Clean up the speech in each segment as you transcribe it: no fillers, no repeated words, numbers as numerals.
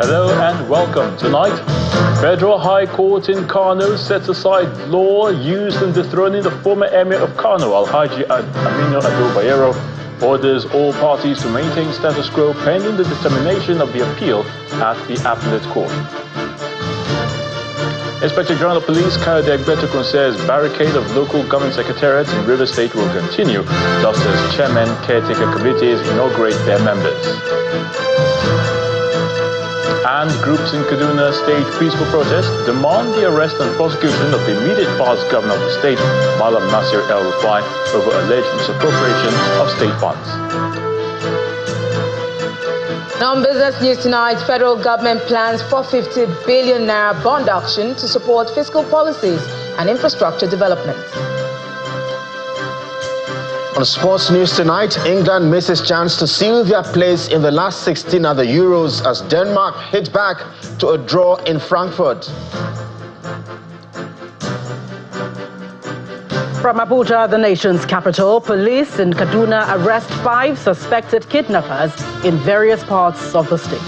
Hello and welcome. Tonight, Federal High Court in Kano sets aside law used in dethroning the former Emir of Kano, Alhaji Aminu Ado Bayero, orders all parties to maintain status quo pending the determination of the appeal at the appellate court. Inspector General of Police Kayode Egbetukun says barricade of local government secretariats in River State will continue just as chairmen, caretaker committees inaugurate their members. And groups in Kaduna stage peaceful protest demand the arrest and prosecution of the immediate past governor of the state, Malam Nasir El-Rufai, over alleged misappropriation of state funds. Now in business news tonight, federal government plans for 50 billion naira bond auction to support fiscal policies and infrastructure development. On sports news tonight, England misses chance to seal their place in the last 16 at the Euros as Denmark hit back to a draw in Frankfurt. From Abuja, the nation's capital, police in Kaduna arrest 5 suspected kidnappers in various parts of the state.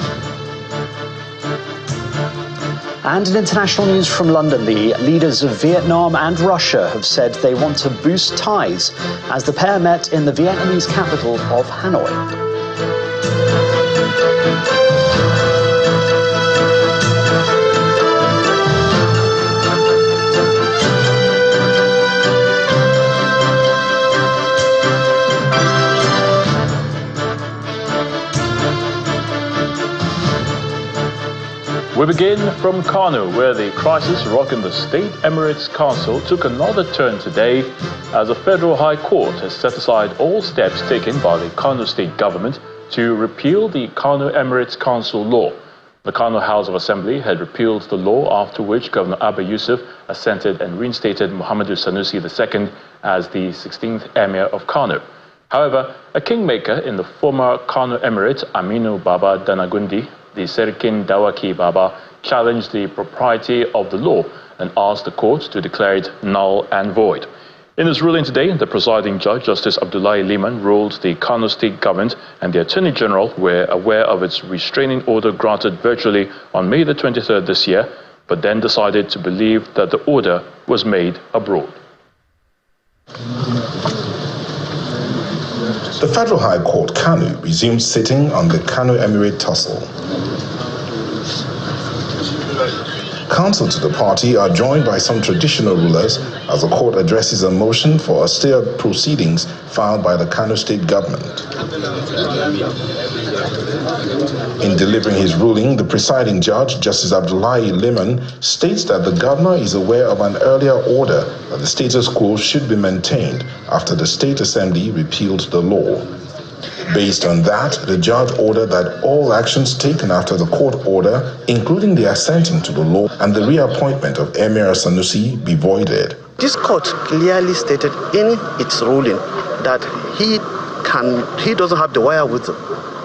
And in international news from London, the leaders of Vietnam and Russia have said they want to boost ties as the pair met in the Vietnamese capital of Hanoi. We begin from Kano, where the crisis rocking the State Emirates Council took another turn today as the Federal High Court has set aside all steps taken by the Kano State government to repeal the Kano Emirates Council law. The Kano House of Assembly had repealed the law, after which Governor Abba Yusuf assented and reinstated Muhammadu Sanusi II as the 16th Emir of Kano. However, a kingmaker in the former Kano Emirate, Aminu Baba Danagundi, the Serikin Dawaki Baba, challenged the propriety of the law and asked the court to declare it null and void. In his ruling today, the presiding judge, Justice Abdullahi Liman, ruled the Kano State government and the Attorney General were aware of its restraining order granted virtually on May the 23rd this year, but then decided to believe that the order was made abroad. The Federal High Court, Kano, resumed sitting on the Kano Emirate tussle. Counsel to the party are joined by some traditional rulers as the court addresses a motion for austere proceedings filed by the Kano State government. In delivering his ruling, the presiding judge, Justice Abdullahi Liman, states that the governor is aware of an earlier order that the status quo should be maintained after the State Assembly repealed the law. Based on that, the judge ordered that all actions taken after the court order, including the assenting to the law and the reappointment of Emir Sanusi, be voided. This court clearly stated in its ruling that he doesn't have the wherewithal,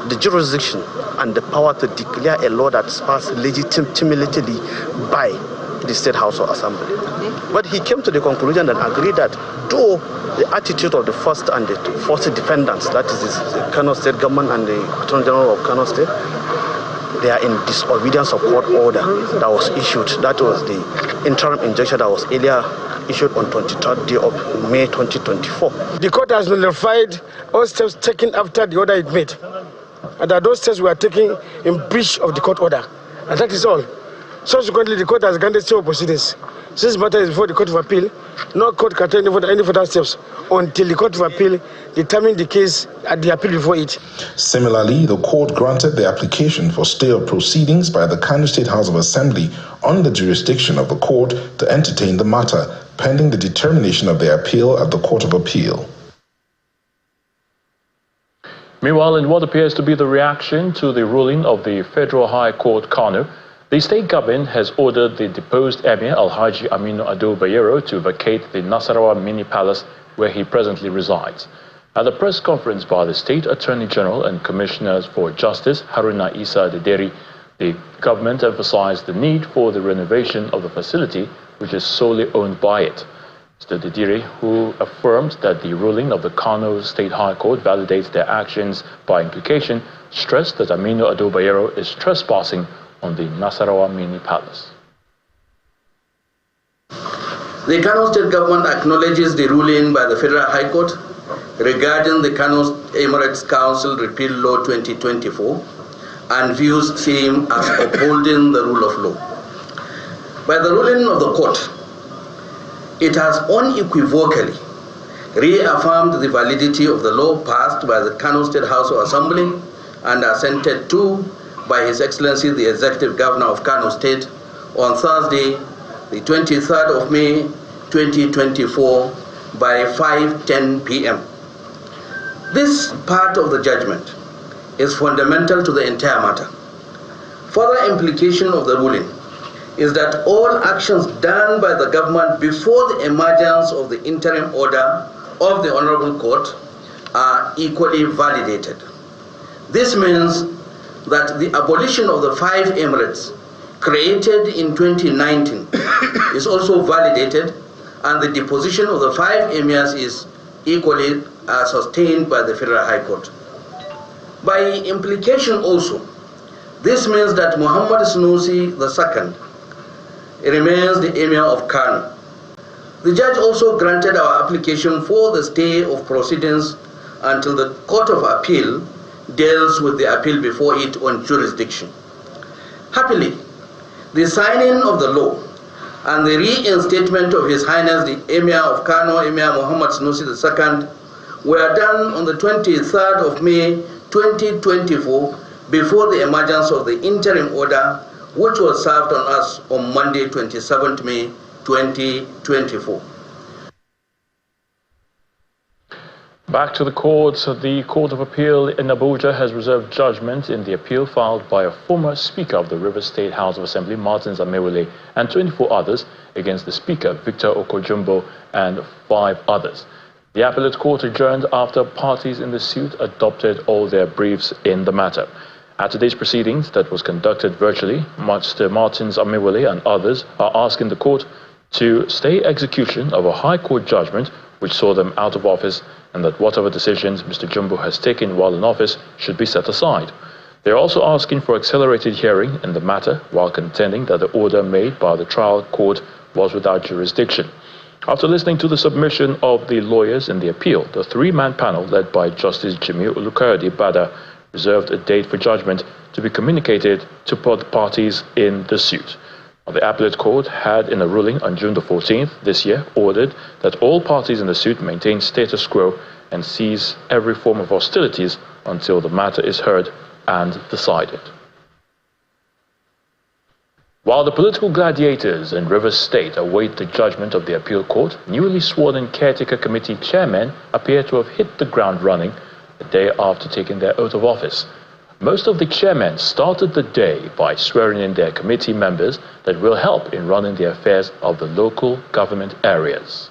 the jurisdiction and the power to declare a law that's passed legitimately by the State House of Assembly. But he came to the conclusion and agreed that though the attitude of the first and the fourth defendants, that is the Kano State government and the Attorney General of Kano State, they are in disobedience of court order that was issued. That was the interim injunction that was earlier issued on 23rd day of May 2024. The court has nullified all steps taken after the order it made, and that those steps were taken in breach of the court order, and that is all. Subsequently, the court has granted civil proceedings. Since the matter is before the Court of Appeal, no court can take any further steps until the Court of Appeal determines the case at the appeal before it. Similarly, the court granted the application for stay of proceedings by the Kano State House of Assembly on the jurisdiction of the court to entertain the matter, pending the determination of the appeal at the Court of Appeal. Meanwhile, in what appears to be the reaction to the ruling of the Federal High Court, Kano, the state government has ordered the deposed Emir Alhaji Aminu Ado Bayero to vacate the Nasarawa mini palace where he presently resides. At a press conference by the State Attorney General and Commissioners for Justice, Haruna Isa Dederi, the government emphasized the need for the renovation of the facility, which is solely owned by it. Mr. Dederi, who affirmed that the ruling of the Kano State High Court validates their actions by implication, stressed that Aminu Ado Bayero is trespassing on the Nasarawa Mini Palace. The Kano State Government acknowledges the ruling by the Federal High Court regarding the Kano Emirates Council Repeal Law 2024 and views same as upholding the rule of law. By the ruling of the court, it has unequivocally reaffirmed the validity of the law passed by the Kano State House of Assembly and assented to by His Excellency the Executive Governor of Kano State on Thursday, the 23rd of May 2024 by 5:10 p.m. This part of the judgment is fundamental to the entire matter. Further implication of the ruling is that all actions done by the government before the emergence of the interim order of the Honorable Court are equally validated. This means that the abolition of the 5 emirates created in 2019 is also validated, and the deposition of the 5 emirs is equally sustained by the Federal High Court. By implication also, this means that Muhammad Sanusi II remains the Emir of Kano. The judge also granted our application for the stay of proceedings until the Court of Appeal deals with the appeal before it on jurisdiction. Happily, the signing of the law and the reinstatement of His Highness the Emir of Kano, Emir Muhammad Sanusi II, were done on the 23rd of May 2024 before the emergence of the interim order, which was served on us on Monday, 27th May 2024. Back to the courts. The Court of Appeal in Abuja has reserved judgment in the appeal filed by a former Speaker of the Rivers State House of Assembly, Martins Amewule, and 24 others against the Speaker, Victor Okojumbo, and 5 others. The appellate court adjourned after parties in the suit adopted all their briefs in the matter. At today's proceedings that was conducted virtually, Mr. Martins Amewule and others are asking the court to stay execution of a High Court judgment which saw them out of office, and that whatever decisions Mr. Jumbo has taken while in office should be set aside. They are also asking for accelerated hearing in the matter while contending that the order made by the trial court was without jurisdiction. After listening to the submission of the lawyers in the appeal, the 3-man panel led by Justice Jimmy Olukayode Bada reserved a date for judgment to be communicated to both parties in the suit. The appellate court had, in a ruling on June the 14th this year, ordered that all parties in the suit maintain status quo and cease every form of hostilities until the matter is heard and decided. While the political gladiators in Rivers State await the judgment of the appeal court, newly sworn-in caretaker committee chairmen appear to have hit the ground running the day after taking their oath of office. Most of the chairmen started the day by swearing in their committee members that will help in running the affairs of the local government areas.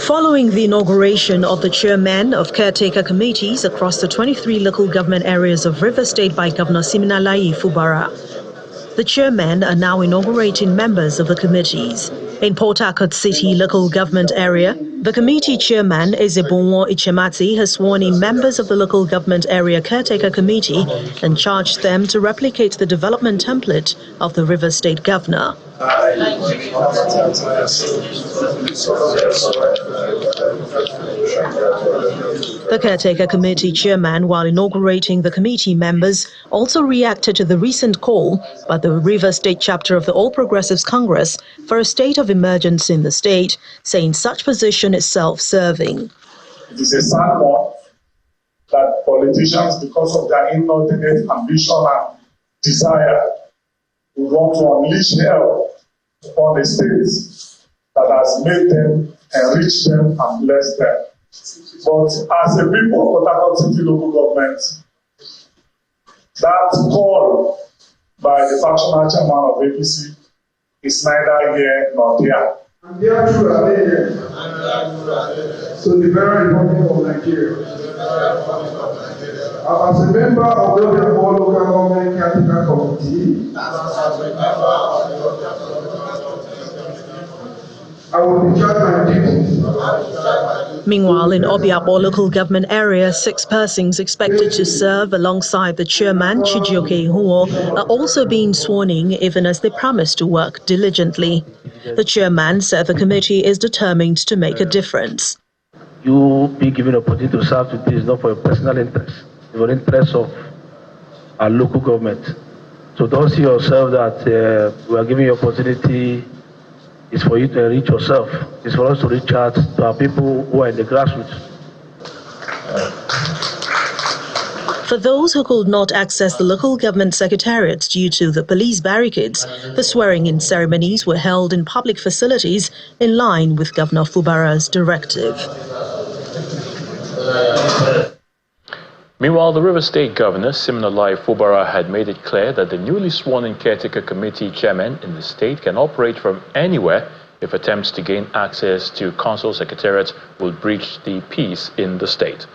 Following the inauguration of the chairmen of caretaker committees across the 23 local government areas of Rivers State by Governor Siminalayi Fubara, the chairmen are now inaugurating members of the committees. In Port Harcourt City local government area, the committee chairman, Ezebonwo Ichemati, has sworn in members of the local government area caretaker committee and charged them to replicate the development template of the Rivers State governor. The caretaker committee chairman, while inaugurating the committee members, also reacted to the recent call by the Rivers State chapter of the All Progressives Congress for a state of emergency in the state, saying such position is self-serving. It is a sad one that politicians, because of their inordinate ambition and desire, will want to unleash hell upon a state that has made them, enriched them, and blessed them. But as a people of Port Harcourt City local government, that call by the factional chairman of APC is neither here nor there. And they are true, are they here? So the very Republic of Nigeria. As a member of the local government caretaker committee, I will discharge my duties Meanwhile, in Obiabo local government area, 6 persons expected to serve alongside the chairman, Chijioke Huo, are also being sworn in, even as they promise to work diligently. The chairman said the committee is determined to make a difference. You be given an opportunity to serve today is not for your personal interest, it's for the interest of our local government. So don't see yourself that we are giving you opportunity. It's for you to reach yourself. It's for us to reach out to our people who are in the grassroots. For those who could not access the local government secretariats due to the police barricades, the swearing-in ceremonies were held in public facilities in line with Governor Fubara's directive. Meanwhile, the River State Governor, Siminalayi Fubara, had made it clear that the newly sworn-in caretaker committee chairman in the state can operate from anywhere if attempts to gain access to council secretariats will breach the peace in the state.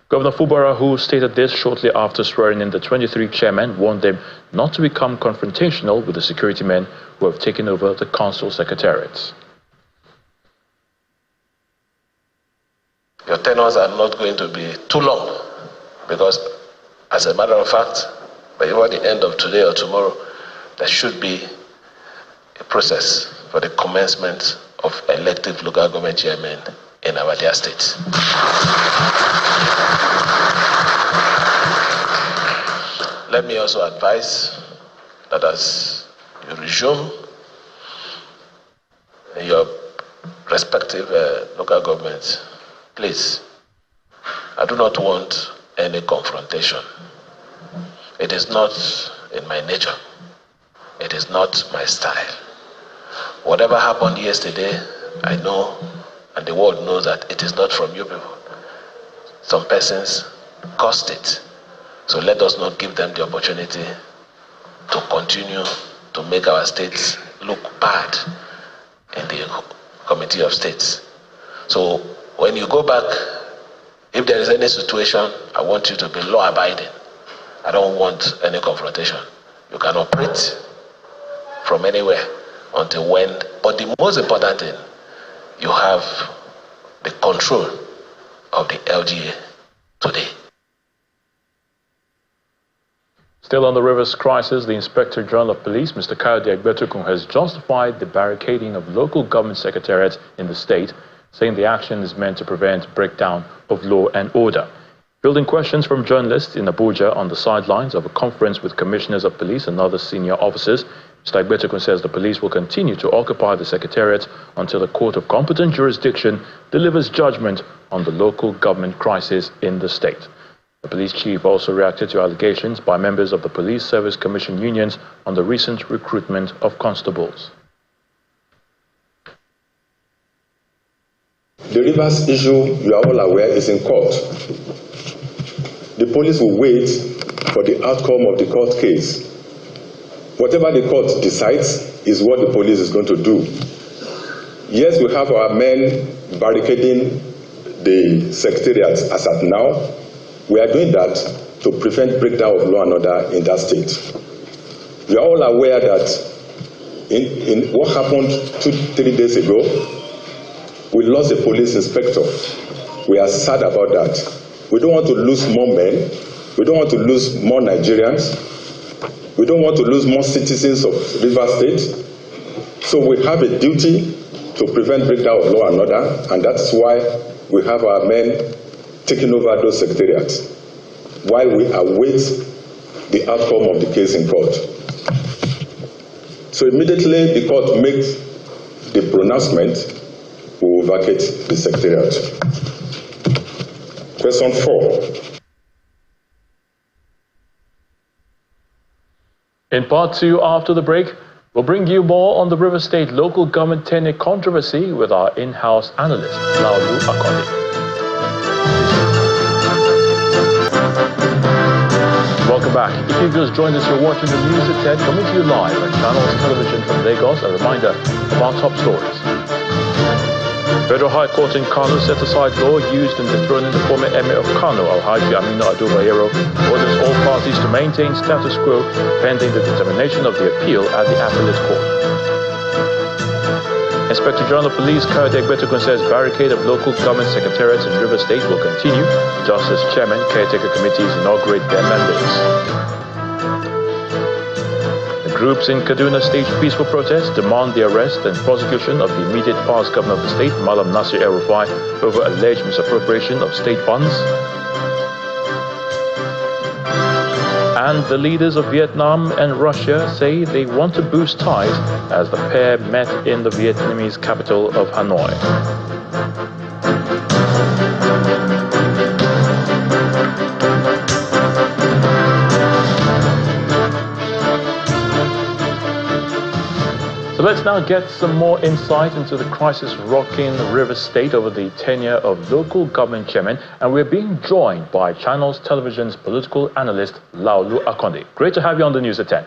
Governor Fubara, who stated this shortly after swearing in the 23 chairmen, warned them not to become confrontational with the security men who have taken over the council secretariats. Your tenures are not going to be too long, because as a matter of fact, by the end of today or tomorrow, there should be a process for the commencement of elective local government chairmen in our dear state. Let me also advise that as you resume your respective local governments, please, I do not want any confrontation. It is not in my nature. It is not my style. Whatever happened yesterday, I know, and the world knows that it is not from you people. Some persons caused it. So let us not give them the opportunity to continue to make our states look bad in the Committee of States. So when you go back, if there is any situation, I want you to be law-abiding. I don't want any confrontation. You can operate from anywhere until when. But the most important thing, you have the control of the LGA today. Still on the rivers crisis, the Inspector General of Police, Mr. Kayode Egbetukun, has justified the barricading of local government secretariats in the state, saying the action is meant to prevent breakdown of law and order. Fielding questions from journalists in Abuja on the sidelines of a conference with commissioners of police and other senior officers, Mr. Egbetukun says the police will continue to occupy the secretariat until the court of competent jurisdiction delivers judgment on the local government crisis in the state. The police chief also reacted to allegations by members of the Police Service Commission unions on the recent recruitment of constables. The Rivers issue, you are all aware, is in court. The police will wait for the outcome of the court case. Whatever the court decides is what the police is going to do. Yes, we have our men barricading the secretariat as at now. We are doing that to prevent breakdown of law and order in that state. We are all aware that in what happened 2-3 days ago, we lost a police inspector. We are sad about that. We don't want to lose more men. We don't want to lose more Nigerians. We don't want to lose more citizens of Rivers State. So we have a duty to prevent breakdown of law and order, and that's why we have our men taking over those secretariats while we await the outcome of the case in court. So immediately the court makes the pronouncement, we will vacate the secretariat. Question 4. In part 2, after the break, we'll bring you more on the River State local government tenure controversy with our in-house analyst, Laulu Akoli. Welcome back. If you've just joined us, you're watching the news at 10, coming to you live on Channels Television from Lagos. A reminder of our top stories. Federal High Court in Kano set aside law used in dethroning the former Emir of Kano, Alhaji Aminu Ado Bayero, orders all parties to maintain status quo pending the determination of the appeal at the appellate court. Inspector General of Police Kayode Egbetokun says barricade of local government secretariats in River State will continue just as chairman caretaker committees inaugurate their members. The groups in Kaduna staged peaceful protests demand the arrest and prosecution of the immediate past governor of the state, Malam Nasir El-Rufai, over alleged misappropriation of state funds. And the leaders of Vietnam and Russia say they want to boost ties as the pair met in the Vietnamese capital of Hanoi. So let's now get some more insight into the crisis rocking River State over the tenure of local government chairmen. And we're being joined by Channels Television's political analyst, Laolu Akonde. Great to have you on the news at 10.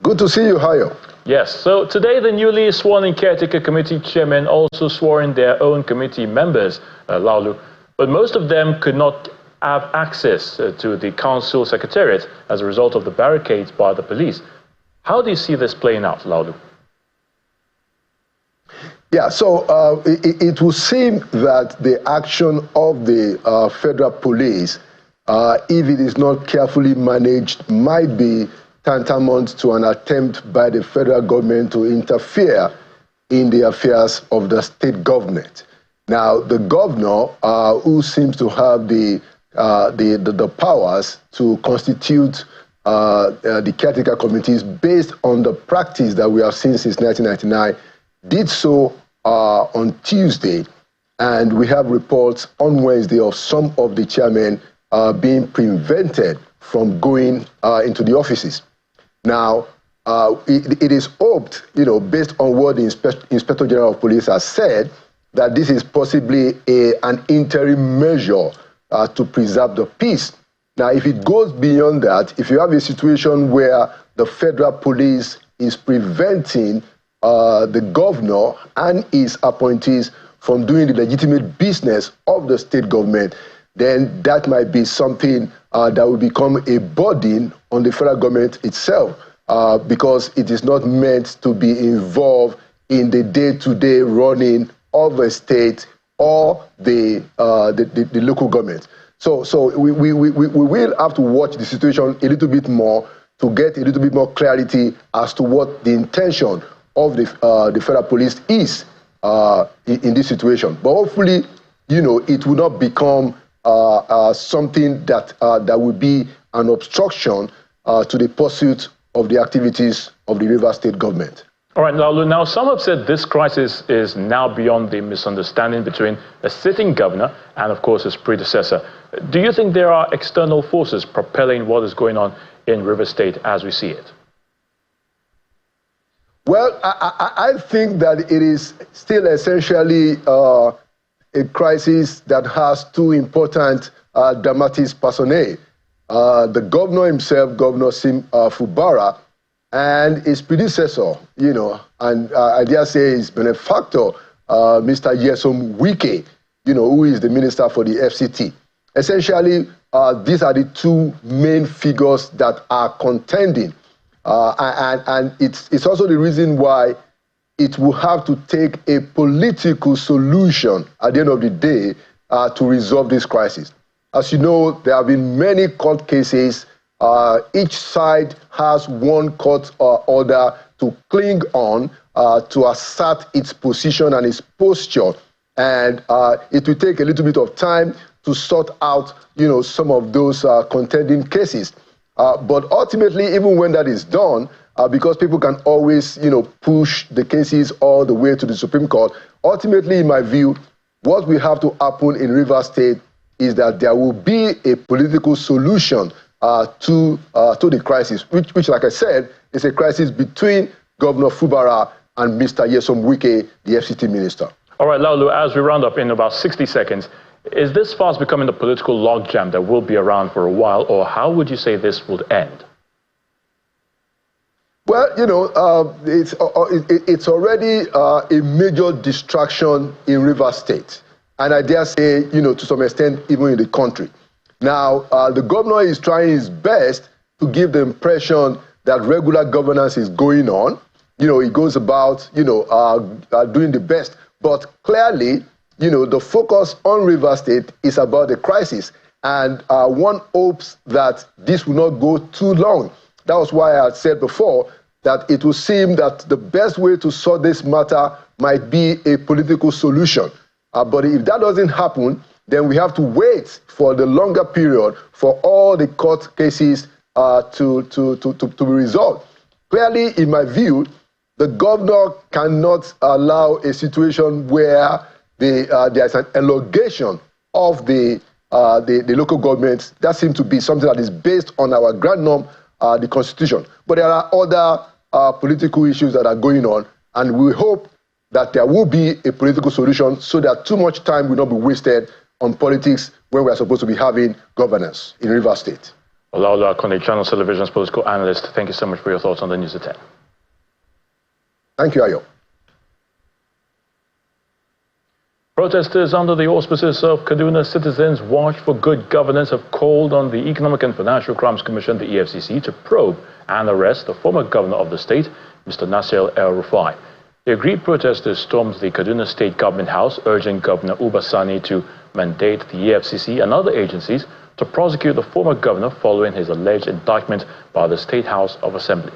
Good to see you, Hayo. Yes, so today the newly sworn-in caretaker committee chairmen also swore in their own committee members, Laolu. But most of them could not have access to the council secretariat as a result of the barricades by the police. How do you see this playing out, Laolu? Yeah, so it would seem that the action of the federal police, if it is not carefully managed, might be tantamount to an attempt by the federal government to interfere in the affairs of the state government. Now, the governor, who seems to have the powers to constitute the caretaker committees based on the practice that we have seen since 1999, did so on Tuesday, and we have reports on Wednesday of some of the chairmen being prevented from going into the offices. Now, it is hoped, based on what the Inspector General of Police has said, that this is possibly an interim measure to preserve the peace. Now, if it goes beyond that, if you have a situation where the federal police is preventing the governor and his appointees from doing the legitimate business of the state government, then that might be something that will become a burden on the federal government itself, because it is not meant to be involved in the day-to-day running of a state or the local government. So we will have to watch the situation a little bit more to get a little bit more clarity as to what the intention of the federal police is in this situation. But hopefully, it will not become something that will be an obstruction to the pursuit of the activities of the River State government. All right, Laolu, now some have said this crisis is now beyond the misunderstanding between the sitting governor and, of course, his predecessor. Do you think there are external forces propelling what is going on in River State as we see it? Well, I think that it is still essentially a crisis that has two important dramatis personae. The governor himself, Governor Sim Fubara, and his predecessor, and I dare say his benefactor, Mr. Nyesom Wike, who is the minister for the FCT. Essentially, these are the two main figures that are contending. And it's also the reason why it will have to take a political solution at the end of the day to resolve this crisis. As you know, there have been many court cases. Each side has one court order to cling on to assert its position and its posture. And it will take a little bit of time to sort out, some of those contending cases. But ultimately, even when that is done, because people can always, push the cases all the way to the Supreme Court, ultimately, in my view, what will have to happen in River State is that there will be a political solution to the crisis, which, like I said, is a crisis between Governor Fubara and Mr. Nyesom Wike, the FCT minister. All right, Laolu, as we round up in about 60 seconds, is this fast becoming a political logjam that will be around for a while, or how would you say this would end? Well, it's already a major distraction in River State, and I dare say, to some extent, even in the country. Now, the governor is trying his best to give the impression that regular governance is going on, he goes about, doing the best. But clearly, the focus on Rivers State is about the crisis. And one hopes that this will not go too long. That was why I had said before that it would seem that the best way to sort this matter might be a political solution. But if that doesn't happen, then we have to wait for the longer period for all the court cases to be resolved. Clearly, in my view, the governor cannot allow a situation where there's an elongation of the local government. That seems to be something that is based on our grand norm, the Constitution. But there are other political issues that are going on, and we hope that there will be a political solution so that too much time will not be wasted on politics when we are supposed to be having governance in Rivers State. Olaola Akande, Channel Television's political analyst, thank you so much for your thoughts on the news at 10. Thank you, Ayo. Protesters under the auspices of Kaduna Citizens Watch for Good Governance have called on the Economic and Financial Crimes Commission, the EFCC, to probe and arrest the former governor of the state, Mr. Nasir El-Rufai. The aggrieved protesters stormed the Kaduna State Government House, urging Governor Uba Sani to mandate the EFCC and other agencies to prosecute the former governor following his alleged indictment by the State House of Assembly.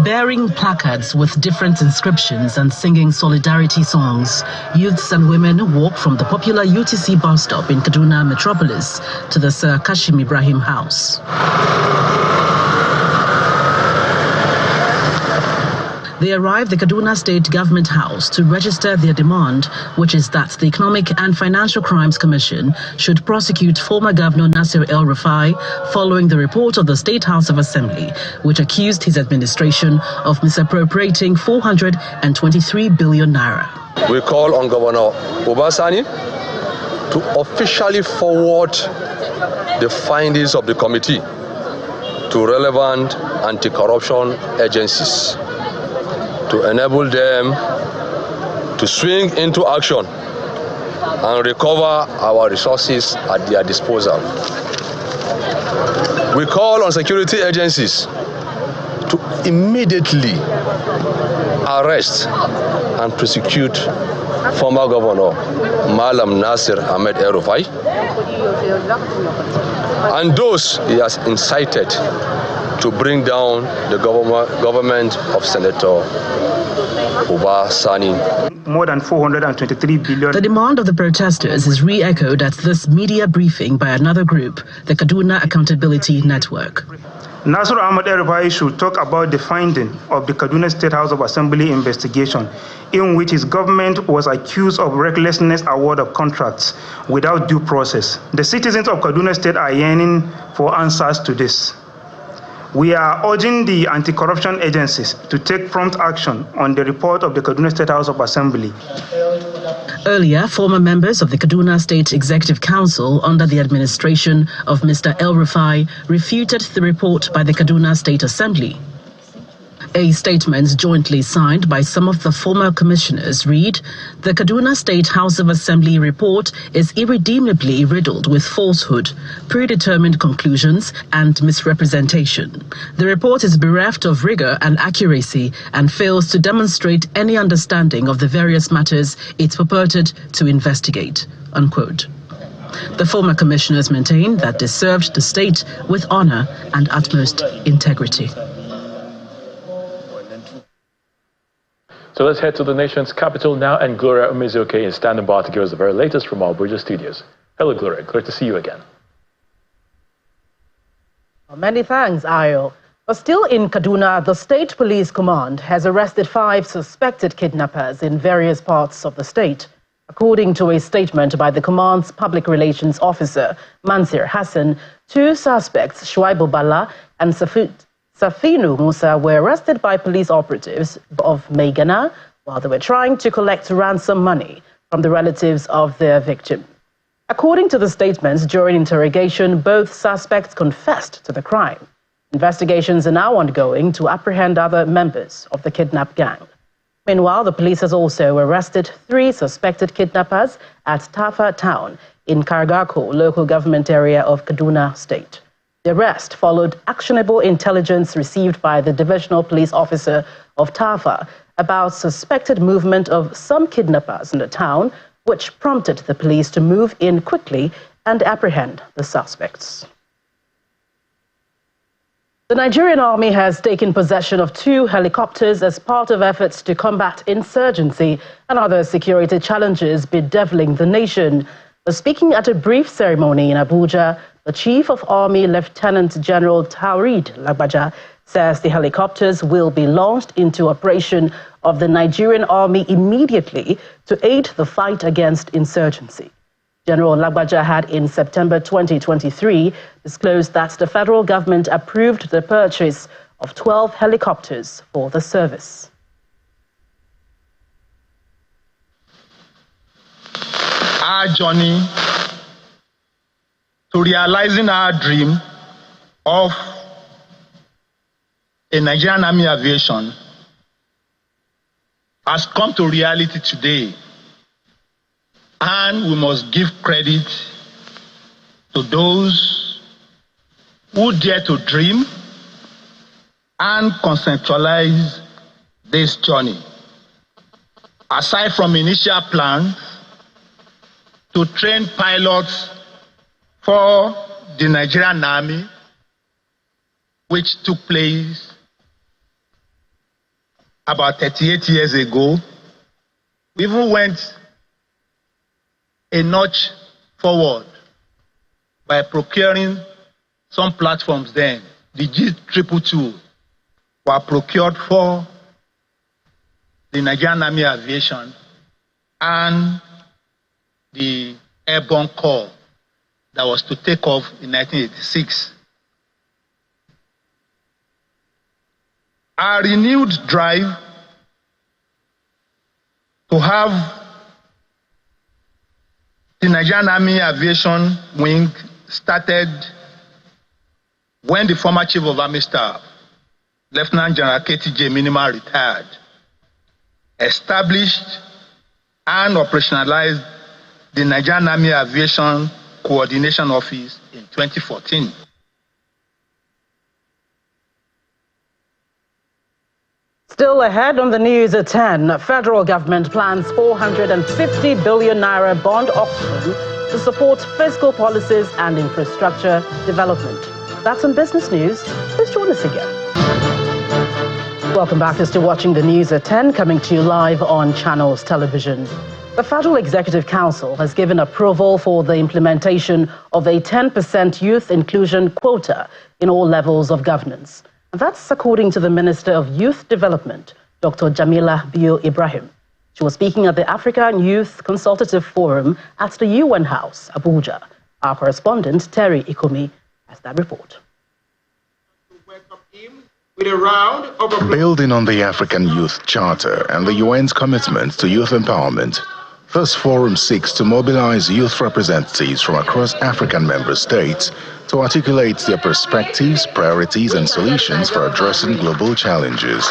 Bearing placards with different inscriptions and singing solidarity songs, youths and women walk from the popular UTC bus stop in Kaduna Metropolis to the Sir Kashim Ibrahim House. They arrived at the Kaduna State Government House to register their demand, which is that the Economic and Financial Crimes Commission should prosecute former Governor Nasir El-Rufai following the report of the State House of Assembly, which accused his administration of misappropriating 423 billion naira. We call on Governor Uba Sani to officially forward the findings of the committee to relevant anti-corruption agencies, to enable them to swing into action and recover our resources at their disposal. We call on security agencies to immediately arrest and prosecute former Governor Malam Nasir Ahmed El-Rufai and those he has incited to bring down the government of Senator Uba Sani. More than 423 billion. The demand of the protesters is re-echoed at this media briefing by another group, the Kaduna Accountability Network. Nasir Ahmed El-Rufai should talk about the finding of the Kaduna State House of Assembly investigation, in which his government was accused of recklessness award of contracts without due process. The citizens of Kaduna State are yearning for answers to this. We are urging the anti-corruption agencies to take prompt action on the report of the Kaduna State House of Assembly. Earlier, former members of the Kaduna State Executive Council under the administration of Mr. El-Rufai refuted the report by the Kaduna State Assembly. A statement jointly signed by some of the former commissioners read, "The Kaduna State House of Assembly report is irredeemably riddled with falsehood, predetermined conclusions, and misrepresentation. The report is bereft of rigor and accuracy and fails to demonstrate any understanding of the various matters it purported to investigate." Unquote. The former commissioners maintained that they served the state with honor and utmost integrity. So let's head to the nation's capital now, and Gloria Umezuoke is standing by to give us the very latest from our Abuja studios. Hello, Gloria. Great to see you again. Many thanks, Ayo. But still in Kaduna, the State Police Command has arrested 5 suspected kidnappers in various parts of the state. According to a statement by the command's public relations officer, Mansir Hassan, 2 suspects, Shuaibu Bala and Safinu Musa, were arrested by police operatives of Maigana while they were trying to collect ransom money from the relatives of their victim. According to the statements, during interrogation, both suspects confessed to the crime. Investigations are now ongoing to apprehend other members of the kidnap gang. Meanwhile, the police has also arrested 3 suspected kidnappers at Tafa town in Karagako, local government area of Kaduna State. The arrest followed actionable intelligence received by the divisional police officer of Tafa about suspected movement of some kidnappers in the town, which prompted the police to move in quickly and apprehend the suspects. The Nigerian army has taken possession of 2 helicopters as part of efforts to combat insurgency and other security challenges bedeviling the nation. Speaking at a brief ceremony in Abuja, the Chief of Army Lieutenant General Taurid Lagbaja says the helicopters will be launched into operation of the Nigerian army immediately to aid the fight against insurgency. General Lagbaja had in September 2023 disclosed that the federal government approved the purchase of 12 helicopters for the service. Our journey to realizing our dream of a Nigerian Army aviation has come to reality today, and we must give credit to those who dare to dream and conceptualize this journey. Aside from initial plans to train pilots for the Nigerian Army, which took place about 38 years ago, we even went a notch forward by procuring some platforms then. The G222 were procured for the Nigerian Army Aviation and the Airborne Corps that was to take off in 1986. Our renewed drive to have the Nigerian Army Aviation Wing started when the former Chief of Army Staff, Lieutenant General KTJ Minima, retired, established and operationalized the Nigerian Army Aviation Coordination Office in 2014. Still ahead on the news at 10, federal government plans 450 billion naira bond auction to support fiscal policies and infrastructure development. That's on Business News. Please join us again. Welcome back. You're still watching the news at 10, coming to you live on Channels Television. The Federal Executive Council has given approval for the implementation of a 10% youth inclusion quota in all levels of governance. And that's according to the Minister of Youth Development, Dr. Jamila Bio Ibrahim. She was speaking at the African Youth Consultative Forum at the UN House, Abuja. Our correspondent, Terry Ikomi, has that report. Building on the African Youth Charter and the UN's commitment to youth empowerment, this forum seeks to mobilize youth representatives from across African member states to articulate their perspectives, priorities, and solutions for addressing global challenges.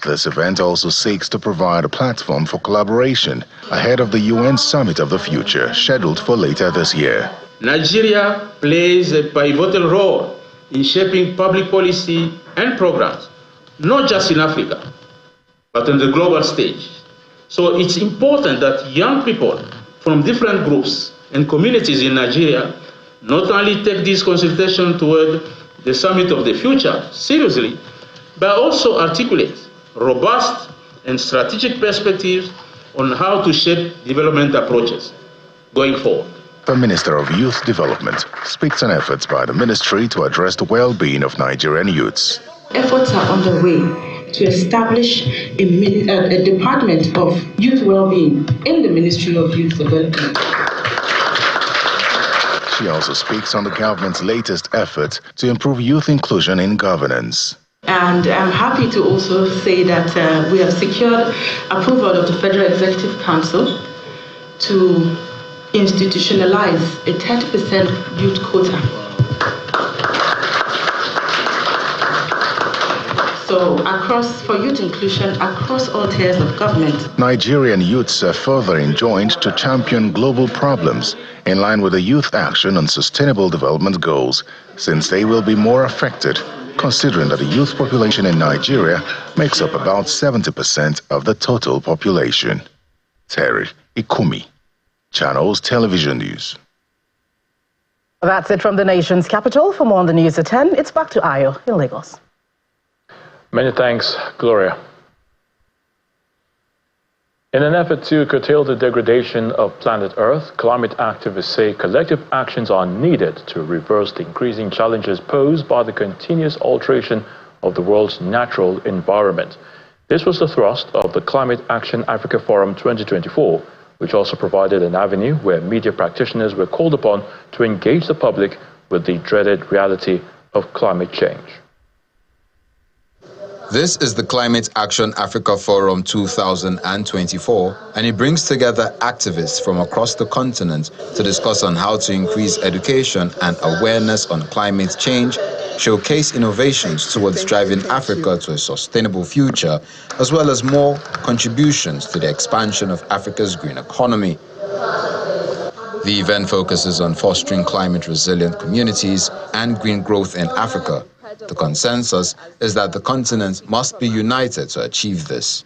This event also seeks to provide a platform for collaboration ahead of the UN Summit of the Future, scheduled for later this year. Nigeria plays a pivotal role in shaping public policy and programs, not just in Africa, but on the global stage. So it's important that young people from different groups and communities in Nigeria not only take this consultation toward the Summit of the Future seriously, but also articulate robust and strategic perspectives on how to shape development approaches going forward. The Minister of Youth Development speaks on efforts by the ministry to address the well-being of Nigerian youths. Efforts are underway to establish a department of youth well-being in the Ministry of Youth Development. She also speaks on the government's latest effort to improve youth inclusion in governance. And I'm happy to also say that we have secured approval of the Federal Executive Council to institutionalize a 30% youth quota. So for youth inclusion across all tiers of government. Nigerian youths are further enjoined to champion global problems in line with the Youth Action on Sustainable Development Goals, since they will be more affected, considering that the youth population in Nigeria makes up about 70% of the total population. Terry Ikumi, Channels Television News. That's it from the nation's capital. For more on the news at 10, it's back to Ayo in Lagos. Many thanks, Gloria. In an effort to curtail the degradation of planet Earth, climate activists say collective actions are needed to reverse the increasing challenges posed by the continuous alteration of the world's natural environment. This was the thrust of the Climate Action Africa Forum 2024, which also provided an avenue where media practitioners were called upon to engage the public with the dreaded reality of climate change. This is the Climate Action Africa Forum 2024, and it brings together activists from across the continent to discuss on how to increase education and awareness on climate change, showcase innovations towards driving Africa to a sustainable future, as well as more contributions to the expansion of Africa's green economy. The event focuses on fostering climate-resilient communities and green growth in Africa. The consensus is that the continent must be united to achieve this.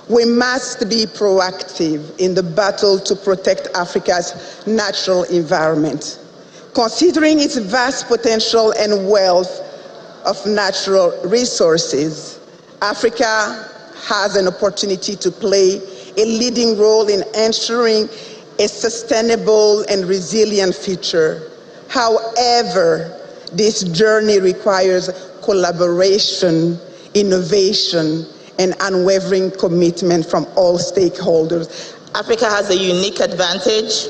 We must be proactive in the battle to protect Africa's natural environment. Considering its vast potential and wealth of natural resources, Africa has an opportunity to play a leading role in ensuring a sustainable and resilient future. However, this journey requires collaboration, innovation, and unwavering commitment from all stakeholders. Africa has a unique advantage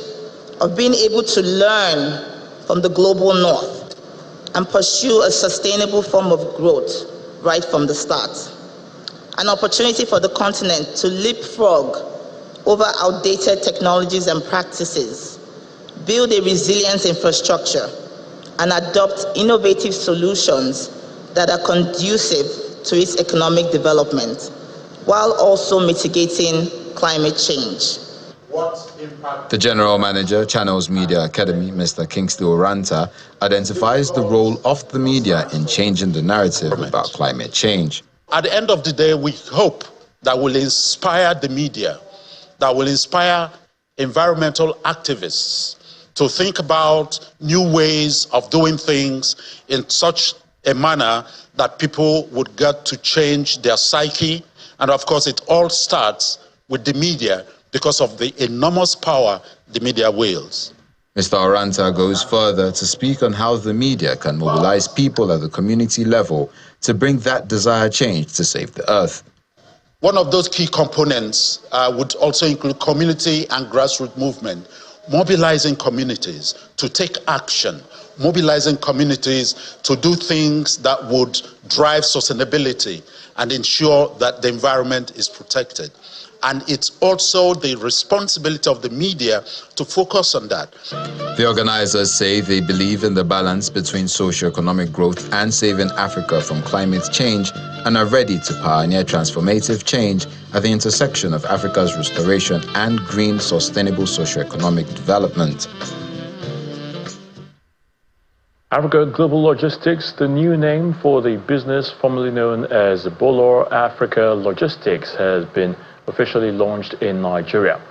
of being able to learn from the global north and pursue a sustainable form of growth right from the start. An opportunity for the continent to leapfrog over outdated technologies and practices, build a resilient infrastructure, and adopt innovative solutions that are conducive to its economic development, while also mitigating climate change. The General Manager, Channels Media Academy, Mr. Kingsley Oranta, identifies the role of the media in changing the narrative about climate change. At the end of the day, we hope that will inspire the media, that will inspire environmental activists to think about new ways of doing things in such a manner that people would get to change their psyche. And of course, it all starts with the media because of the enormous power the media wields. Mr. Oranta goes further to speak on how the media can mobilize people at the community level to bring that desired change to save the earth. One of those key components would also include community and grassroots movement, mobilizing communities to take action, mobilizing communities to do things that would drive sustainability and ensure that the environment is protected. And it's also the responsibility of the media to focus on that. The organizers say they believe in the balance between socio-economic growth and saving Africa from climate change and are ready to pioneer transformative change at the intersection of Africa's restoration and green sustainable socio-economic development. Africa Global Logistics, the new name for the business formerly known as Bolor Africa Logistics, has been officially launched in Nigeria.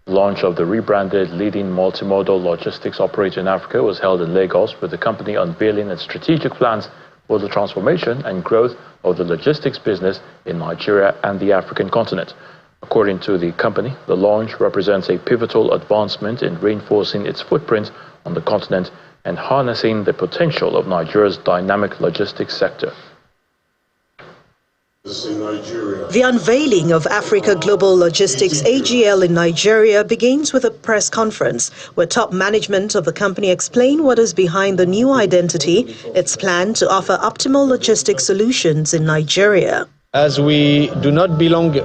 The launch of the rebranded leading multimodal logistics operator in Africa was held in Lagos, with the company unveiling its strategic plans for the transformation and growth of the logistics business in Nigeria and the African continent. According to the company, the launch represents a pivotal advancement in reinforcing its footprint on the continent and harnessing the potential of Nigeria's dynamic logistics sector. The unveiling of Africa Global Logistics AGL in Nigeria begins with a press conference where top management of the company explain what is behind the new identity, its plan to offer optimal logistics solutions in Nigeria. As we do not belong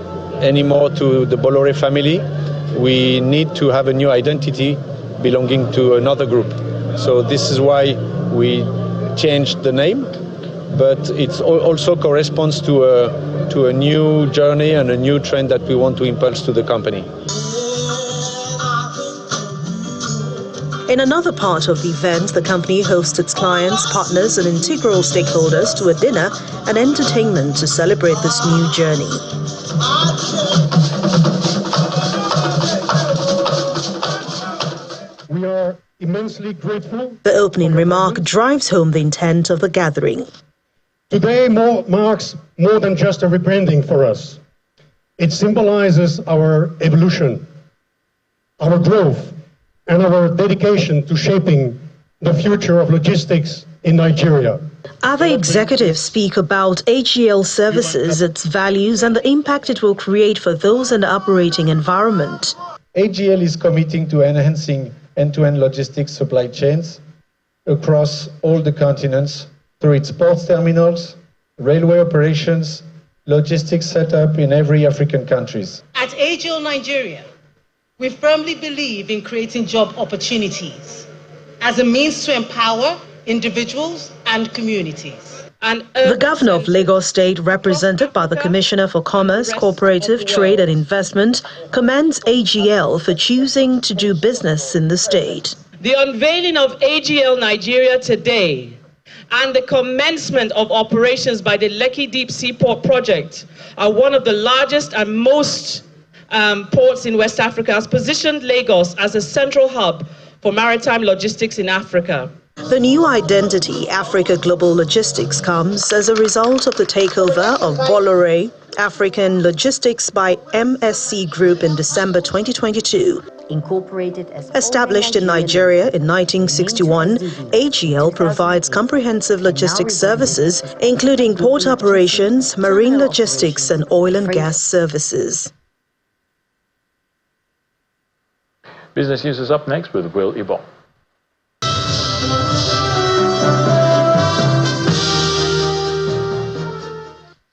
anymore to the Bolloré family, we need to have a new identity belonging to another group. So this is why we changed the name but it also corresponds to a new journey and a new trend that we want to impulse to the company. In another part of the event, the company hosts its clients, partners and integral stakeholders to a dinner and entertainment to celebrate this new journey. We are immensely grateful. The opening remark drives home the intent of the gathering. Today marks more than just a rebranding for us. It symbolizes our evolution, our growth, and our dedication to shaping the future of logistics in Nigeria. Other executives speak about AGL services, its values, and the impact it will create for those in the operating environment. AGL is committing to enhancing end-to-end logistics supply chains across all the continents through its ports terminals, railway operations, logistics setup in every African countries. At AGL Nigeria, we firmly believe in creating job opportunities as a means to empower individuals and communities. The governor of Lagos State, represented by the Commissioner for Commerce, Cooperative Trade and Investment, commends AGL for choosing to do business in the state. The unveiling of AGL Nigeria today and the commencement of operations by the Lekki Deep Sea Port project are one of the largest and most ports in West Africa, has positioned Lagos as a central hub for maritime logistics in Africa. The new identity, Africa Global Logistics, comes as a result of the takeover of Bolloré African Logistics by MSC Group in December 2022. Established in Nigeria in 1961, AGL provides comprehensive logistics services, including port operations, marine logistics, and oil and gas services. Business News is up next with Will Ibon.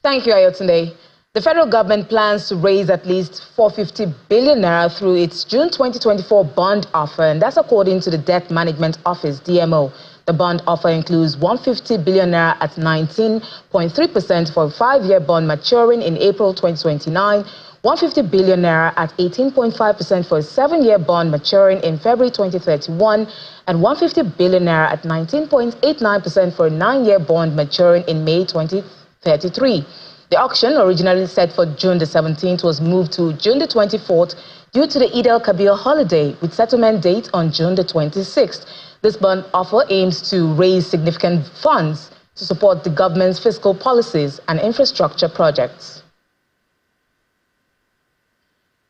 Thank you, Ayotunde. The federal government plans to raise at least 450 billion naira through its June 2024 bond offer, and that's according to the Debt Management Office, DMO. The bond offer includes 150 billion naira at 19.3% for a 5-year bond maturing in April 2029, 150 billion naira at 18.5% for a 7-year bond maturing in February 2031, and 150 billion naira at 19.89% for a 9-year bond maturing in May 2033. The auction, originally set for June the 17th, was moved to June the 24th due to the Eid al-Kabir holiday, with settlement date on June the 26th. This bond offer aims to raise significant funds to support the government's fiscal policies and infrastructure projects.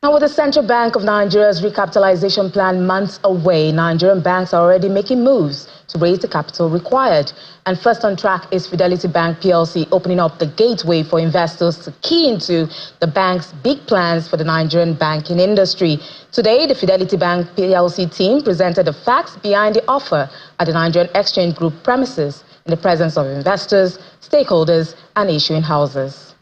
Now, with the Central Bank of Nigeria's recapitalization plan months away, Nigerian banks are already making moves to raise the capital required. And first on track is Fidelity Bank PLC, opening up the gateway for investors to key into the bank's big plans for the Nigerian banking industry. Today, the Fidelity Bank PLC team presented the facts behind the offer at the Nigerian Exchange Group premises in the presence of investors, stakeholders, and issuing houses.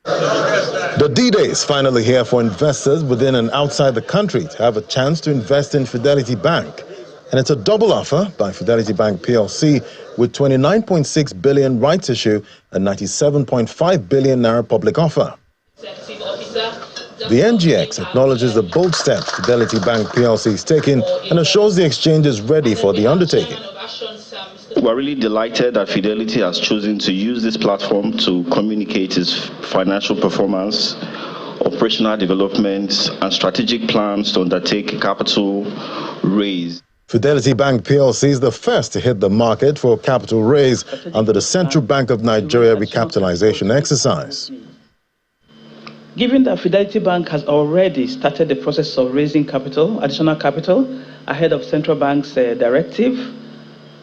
The D-Day is finally here for investors within and outside the country to have a chance to invest in Fidelity Bank. And it's a double offer by Fidelity Bank PLC with 29.6 billion rights issue and 97.5 billion naira public offer. The NGX acknowledges the bold steps Fidelity Bank PLC is taking and assures the exchange is ready for the undertaking. We're really delighted that Fidelity has chosen to use this platform to communicate its financial performance, operational development, and strategic plans to undertake a capital raise. Fidelity Bank PLC is the first to hit the market for a capital raise under the Central Bank of Nigeria recapitalization exercise. Given that Fidelity Bank has already started the process of raising capital, additional capital, ahead of Central Bank's directive,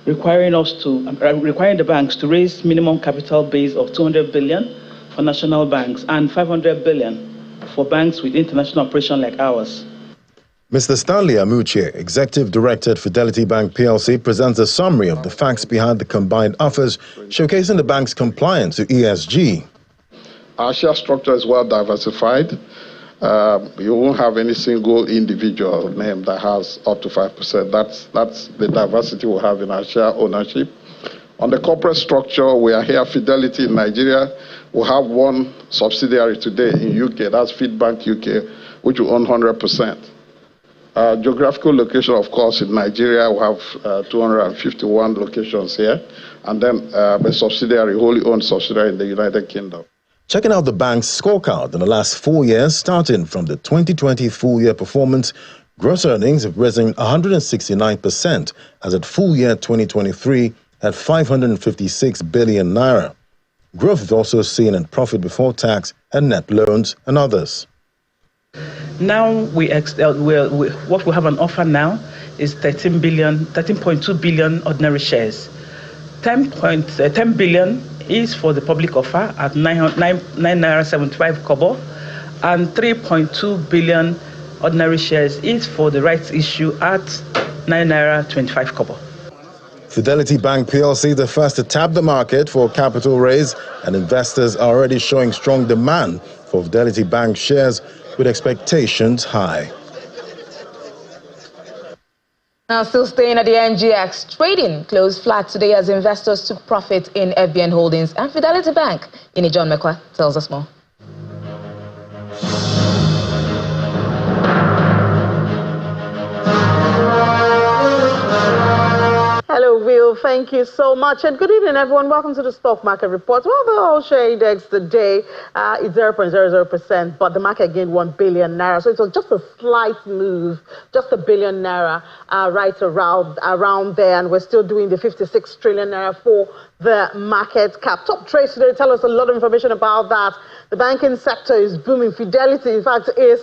requiring the banks to raise minimum capital base of 200 billion for national banks and 500 billion for banks with international operation like ours. Mr. Stanley Amuchie, Executive Director at Fidelity Bank PLC, presents a summary of the facts behind the combined offers, showcasing the bank's compliance to ESG. Our share structure is well diversified. You won't have any single individual name that has up to 5%. That's the diversity we have in our share ownership. On the corporate structure, we are here, Fidelity in Nigeria. We have one subsidiary today in UK, that's Feedbank UK, which we own 100%. Geographical location, of course, in Nigeria, we have 251 locations here, and then a subsidiary, wholly owned subsidiary in the United Kingdom. Checking out the bank's scorecard in the last 4 years, starting from the 2020 full-year performance, gross earnings have risen 169% as at full year 2023 at 556 billion naira. Growth is also seen in profit before tax and net loans and others. Now what we have on offer now is 13.2 billion ordinary shares. 10 billion is for the public offer at 9.75 kobo, and 3.2 billion ordinary shares is for the rights issue at 9.25 kobo. Fidelity Bank PLC, the first to tap the market for capital raise, and investors are already showing strong demand for Fidelity Bank shares with expectations high. Now, still staying at the NGX, trading closed flat today as investors took profit in FBN Holdings and Fidelity Bank. Ini John Mekwa tells us more. Hello, Will. Thank you so much. And good evening, everyone. Welcome to the Stock Market Report. Well, the whole share index today is 0.00%, but the market gained 1 billion naira. So it was just a slight move, just a billion naira right around there. And we're still doing the 56 trillion naira for the market cap. Top trades today tell us a lot of information about that. The banking sector is booming. Fidelity, in fact, is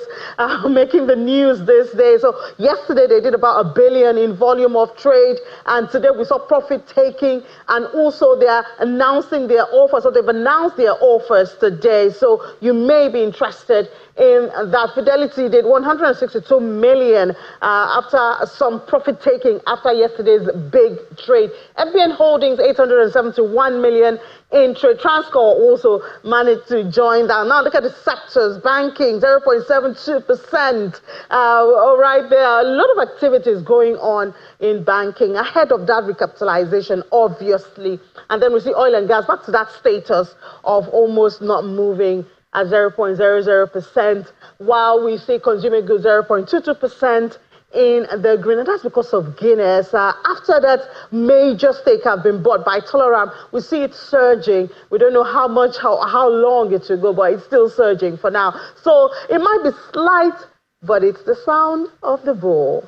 making the news this day. So yesterday they did about 1 billion in volume of trade, and today we saw profit taking, and also they are announcing their offers. So they've announced their offers today. So you may be interested in that. Fidelity did 162 million after some profit taking after yesterday's big trade. FBN Holdings 871 million in trade. Transcorp also managed to join that. Now look at the sectors. Banking 0.72%. All right, there are a lot of activities going on in banking ahead of that recapitalization, obviously. And then we see oil and gas back to that status of almost not moving at 0.00%, while we see consumer goods 0.22% in the green, and that's because of Guinness. After that major stake have been bought by Toleram, we see it surging. We don't know how long it will go, but it's still surging for now. So it might be slight, but it's the sound of the bull.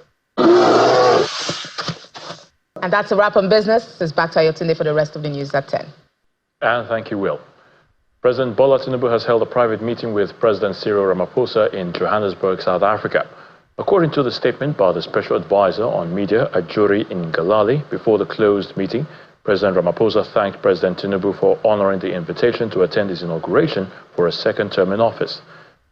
And that's a wrap on business. It's back to Ayotunde for the rest of the news at 10. And thank you, Will. President Bola Tinubu has held a private meeting with President Cyril Ramaphosa in Johannesburg, South Africa. According to the statement by the Special Advisor on Media, Ajuri Ngalale, before the closed meeting, President Ramaphosa thanked President Tinubu for honoring the invitation to attend his inauguration for a second term in office.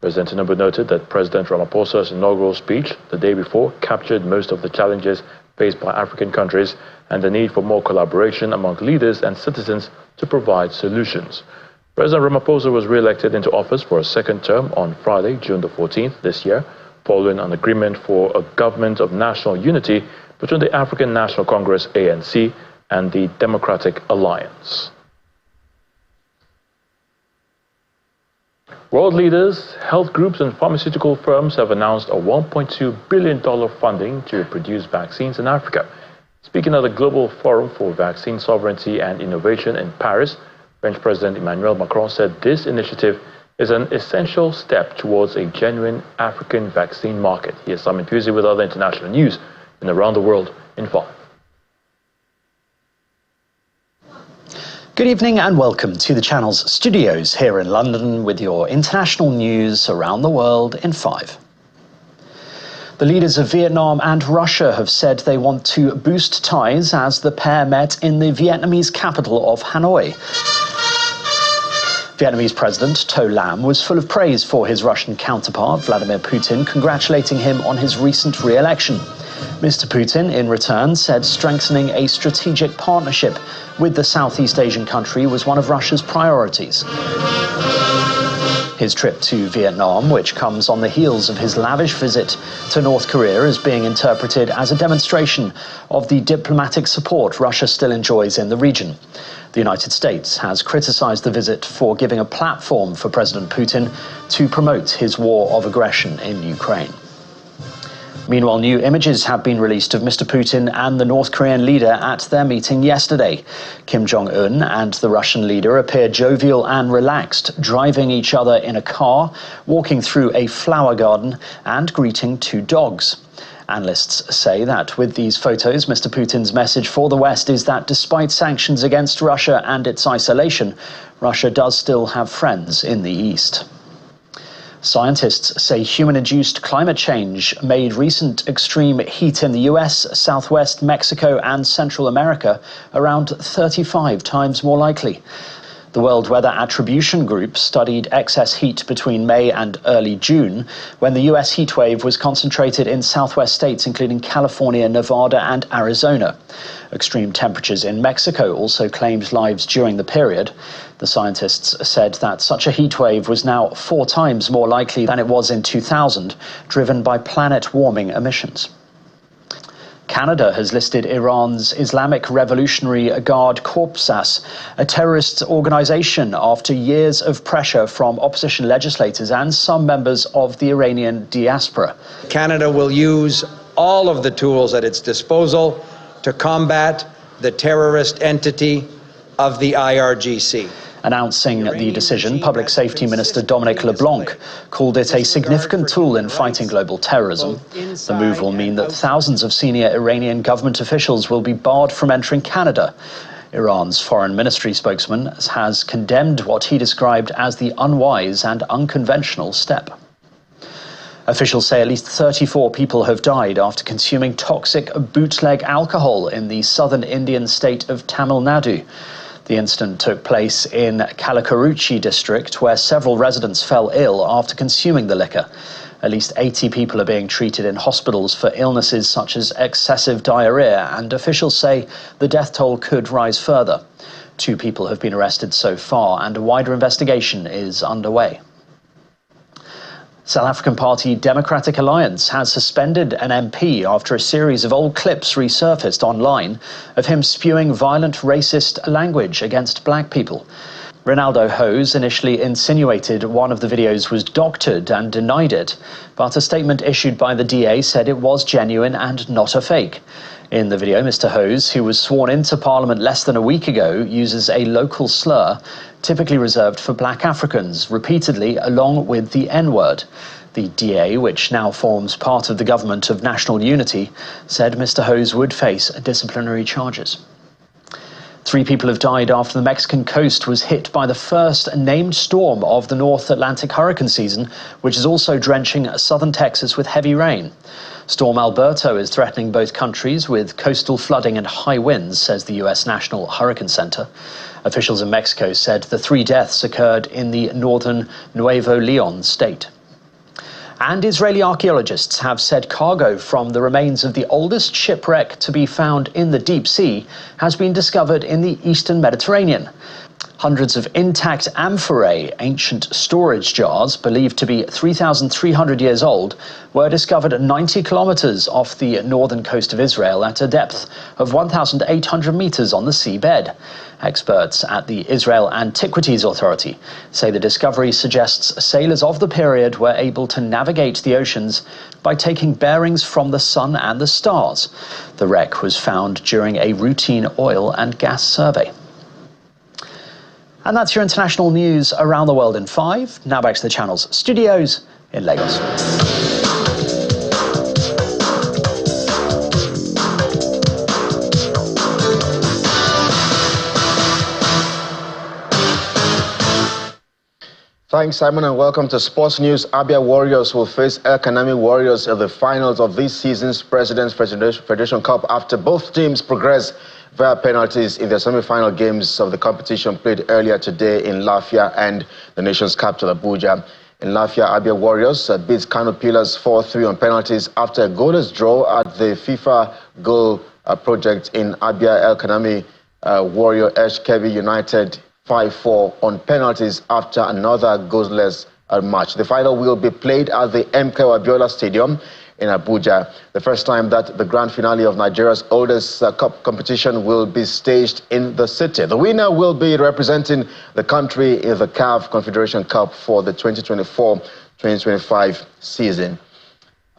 President Tinubu noted that President Ramaphosa's inaugural speech the day before captured most of the challenges faced by African countries and the need for more collaboration among leaders and citizens to provide solutions. President Ramaphosa was re-elected into office for a second term on Friday, June the 14th this year, following an agreement for a government of national unity between the African National Congress, ANC, and the Democratic Alliance. World leaders, health groups, and pharmaceutical firms have announced a $1.2 billion funding to produce vaccines in Africa. Speaking at the Global Forum for Vaccine Sovereignty and Innovation in Paris, French President Emmanuel Macron said this initiative is an essential step towards a genuine African vaccine market. He has Simon Pusey with other international news and around the world in 5. Good evening and welcome to the channel's studios here in London with your international news around the world in 5. The leaders of Vietnam and Russia have said they want to boost ties as the pair met in the Vietnamese capital of Hanoi. Vietnamese President To Lam was full of praise for his Russian counterpart, Vladimir Putin, congratulating him on his recent re-election. Mr. Putin, in return, said strengthening a strategic partnership with the Southeast Asian country was one of Russia's priorities. His trip to Vietnam, which comes on the heels of his lavish visit to North Korea, is being interpreted as a demonstration of the diplomatic support Russia still enjoys in the region. The United States has criticized the visit for giving a platform for President Putin to promote his war of aggression in Ukraine. Meanwhile, new images have been released of Mr. Putin and the North Korean leader at their meeting yesterday. Kim Jong-un and the Russian leader appear jovial and relaxed, driving each other in a car, walking through a flower garden, and greeting two dogs. Analysts say that with these photos, Mr. Putin's message for the West is that despite sanctions against Russia and its isolation, Russia does still have friends in the East. Scientists say human-induced climate change made recent extreme heat in the US, Southwest Mexico and Central America around 35 times more likely. The World Weather Attribution Group studied excess heat between May and early June, when the US heatwave was concentrated in southwest states including California, Nevada and Arizona. Extreme temperatures in Mexico also claimed lives during the period. The scientists said that such a heatwave was now 4 times more likely than it was in 2000, driven by planet-warming emissions. Canada has listed Iran's Islamic Revolutionary Guard Corps as a terrorist organization after years of pressure from opposition legislators and some members of the Iranian diaspora. Canada will use all of the tools at its disposal to combat the terrorist entity of the IRGC. Announcing the decision, Public Safety Minister Dominic LeBlanc called it a significant tool in fighting global terrorism. The move will mean that thousands of senior Iranian government officials will be barred from entering Canada. Iran's foreign ministry spokesman has condemned what he described as the unwise and unconventional step. Officials say at least 34 people have died after consuming toxic bootleg alcohol in the southern Indian state of Tamil Nadu. The incident took place in Kalakuruchi district, where several residents fell ill after consuming the liquor. At least 80 people are being treated in hospitals for illnesses such as excessive diarrhea, and officials say the death toll could rise further. 2 people have been arrested so far, and a wider investigation is underway. South African party Democratic Alliance has suspended an MP after a series of old clips resurfaced online of him spewing violent racist language against black people. Ronaldo Hose initially insinuated one of the videos was doctored and denied it, but a statement issued by the DA said it was genuine and not a fake. In the video, Mr. Hose, who was sworn into Parliament less than a week ago, uses a local slur typically reserved for black Africans, repeatedly along with the N-word. The DA, which now forms part of the government of national unity, said Mr. Hose would face disciplinary charges. 3 people have died after the Mexican coast was hit by the first named storm of the North Atlantic hurricane season, which is also drenching southern Texas with heavy rain. Storm Alberto is threatening both countries with coastal flooding and high winds, says the U.S. National Hurricane Center. Officials in Mexico said the 3 deaths occurred in the northern Nuevo Leon state. And Israeli archaeologists have said cargo from the remains of the oldest shipwreck to be found in the deep sea has been discovered in the eastern Mediterranean. Hundreds of intact amphorae, ancient storage jars believed to be 3,300 years old, were discovered 90 kilometers off the northern coast of Israel at a depth of 1,800 meters on the seabed. Experts at the Israel Antiquities Authority say the discovery suggests sailors of the period were able to navigate the oceans by taking bearings from the sun and the stars. The wreck was found during a routine oil and gas survey. And that's your international news around the world in 5. Now back to the channel's studios in Lagos. Thanks, Simon, and welcome to Sports News. Abia Warriors will face El Kanami Warriors in the finals of this season's President's Federation Cup after both teams progressed via penalties in the semi-final games of the competition played earlier today in Lafia and the nation's capital, Abuja. In Lafia, Abia Warriors beat Kano Pillars 4-3 on penalties after a goalless draw at the FIFA Goal Project in Abia. El Kanami Warrior edged Kebbi United 5-4 on penalties after another goalless match. The final will be played at the MKO Abiola Stadium in Abuja. The first time that the grand finale of Nigeria's oldest cup competition will be staged in the city. The winner will be representing the country in the CAF Confederation Cup for the 2024-2025 season.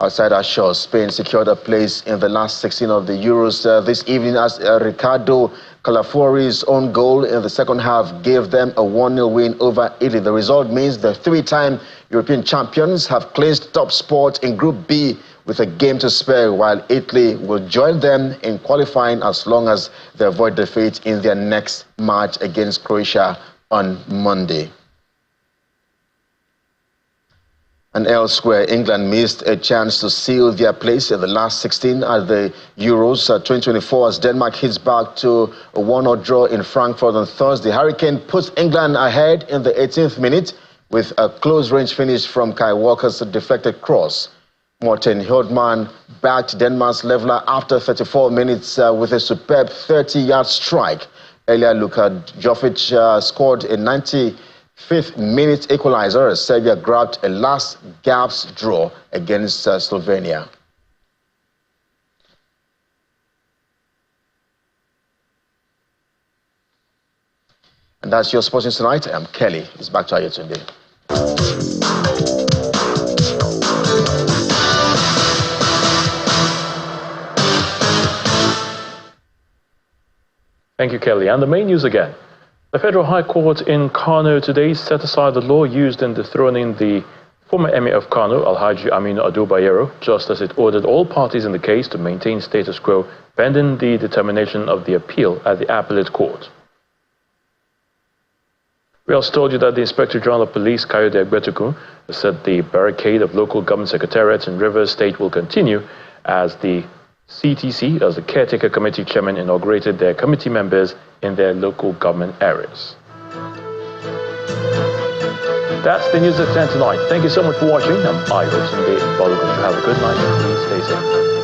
Outside our shores, Spain secured a place in the last 16 of the Euros this evening as Ricardo Calafori's own goal in the second half gave them a 1-0 win over Italy. The result means the three-time European champions have clinched top spot in Group B with a game to spare, while Italy will join them in qualifying as long as they avoid defeat in their next match against Croatia on Monday. And elsewhere, England missed a chance to seal their place in the last 16 at the Euros 2024 as Denmark hits back to a 1-0 draw in Frankfurt on Thursday. Hurricane puts England ahead in the 18th minute with a close-range finish from Kai Walker's deflected cross. Morten Hjortmann backed Denmark's leveler after 34 minutes with a superb 30-yard strike. Earlier, Luka Jovic scored a 95th minute equalizer as Serbia grabbed a last gasp draw against Slovenia. And that's your Sports News tonight. I'm Kelly. It's back to you today. Thank you, Kelly. And the main news again. The Federal High Court in Kano today set aside the law used in dethroning the former Emir of Kano, Alhaji Aminu Ado Bayero, just as it ordered all parties in the case to maintain status quo pending the determination of the appeal at the appellate court. We also told you that the Inspector General of Police, Kayode Egbetukun, said the barricade of local government secretariats in Rivers State will continue as the CTC, as the Caretaker Committee Chairman, inaugurated their committee members in their local government areas. That's the news at 10 tonight. Thank you so much for watching. I'm Ayo Tunde. Have a good night and please stay safe.